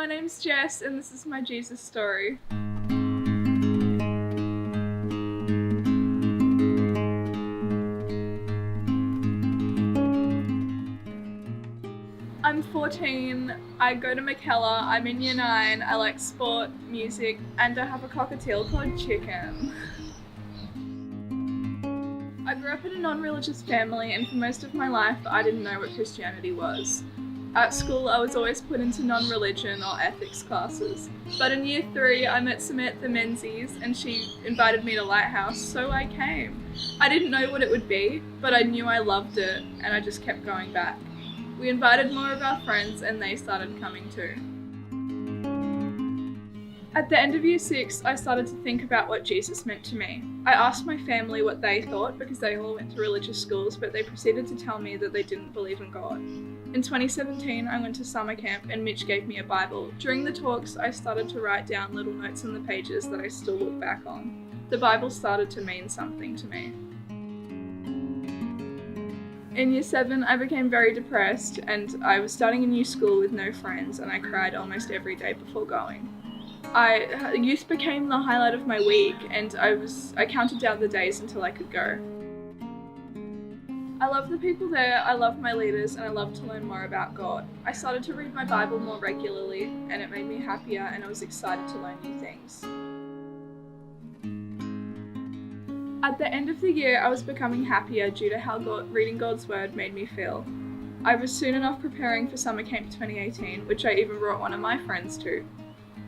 my name's Jess and this is my Jesus story. I'm 14, I go to McKellar, I'm in year 9, I like sport, music, and I have a cockatiel called Chicken. I grew up in a non-religious family and for most of my life I didn't know what Christianity was. At school I was always put into non-religion or ethics classes, but in year 3 I met Samantha Menzies and she invited me to Lighthouse, so I came. I didn't know what it would be, but I knew I loved it and I just kept going back. We invited more of our friends and they started coming too. At the end of year 6, I started to think about what Jesus meant to me. I asked my family what they thought because they all went to religious schools, but they proceeded to tell me that they didn't believe in God. In 2017, I went to summer camp and Mitch gave me a Bible. During the talks, I started to write down little notes on the pages that I still look back on. The Bible started to mean something to me. In year 7, I became very depressed and I was starting a new school with no friends and I cried almost every day before going. Youth became the highlight of my week and I counted down the days until I could go. I love the people there, I love my leaders, and I love to learn more about God. I started to read my Bible more regularly and it made me happier and I was excited to learn new things. At the end of the year, I was becoming happier due to how reading God's Word made me feel. I was soon enough preparing for Summer Camp 2018, which I even brought one of my friends to.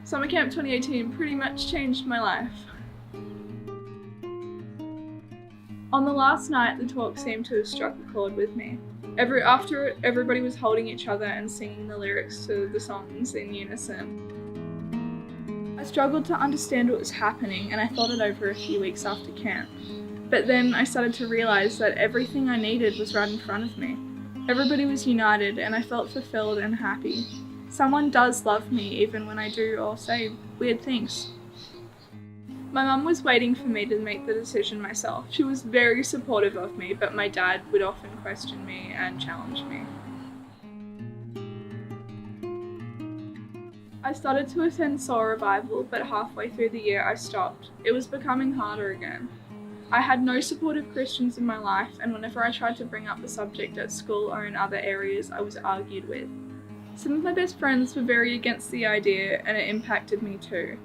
Summer Camp 2018 pretty much changed my life. On the last night, the talk seemed to have struck a chord with me. After it, everybody was holding each other and singing the lyrics to the songs in unison. I struggled to understand what was happening and I thought it over a few weeks after camp. But then I started to realise that everything I needed was right in front of me. Everybody was united and I felt fulfilled and happy. Someone does love me even when I do or say weird things. My mum was waiting for me to make the decision myself. She was very supportive of me, but my dad would often question me and challenge me. I started to attend Soul Revival, but halfway through the year I stopped. It was becoming harder again. I had no supportive Christians in my life, and whenever I tried to bring up the subject at school or in other areas, I was argued with. Some of my best friends were very against the idea, and it impacted me too.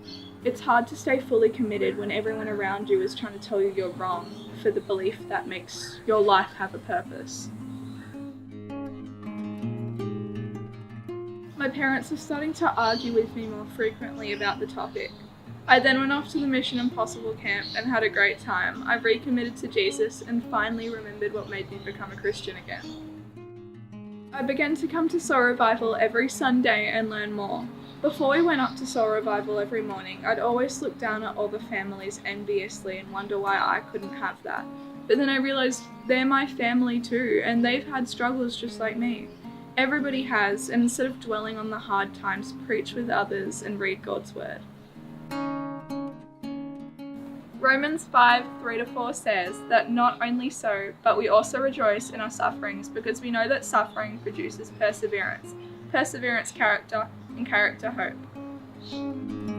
It's hard to stay fully committed when everyone around you is trying to tell you you're wrong for the belief that makes your life have a purpose. My parents were starting to argue with me more frequently about the topic. I then went off to the Mission Impossible camp and had a great time. I recommitted to Jesus and finally remembered what made me become a Christian again. I began to come to Soul Revival every Sunday and learn more. Before we went up to Soul Revival every morning, I'd always look down at all the families enviously and wonder why I couldn't have that. But then I realised they're my family too, and they've had struggles just like me. Everybody has, and instead of dwelling on the hard times, preach with others and read God's Word. Romans 5:3-4 says that not only so, but we also rejoice in our sufferings because we know that suffering produces perseverance, perseverance character, and character hope.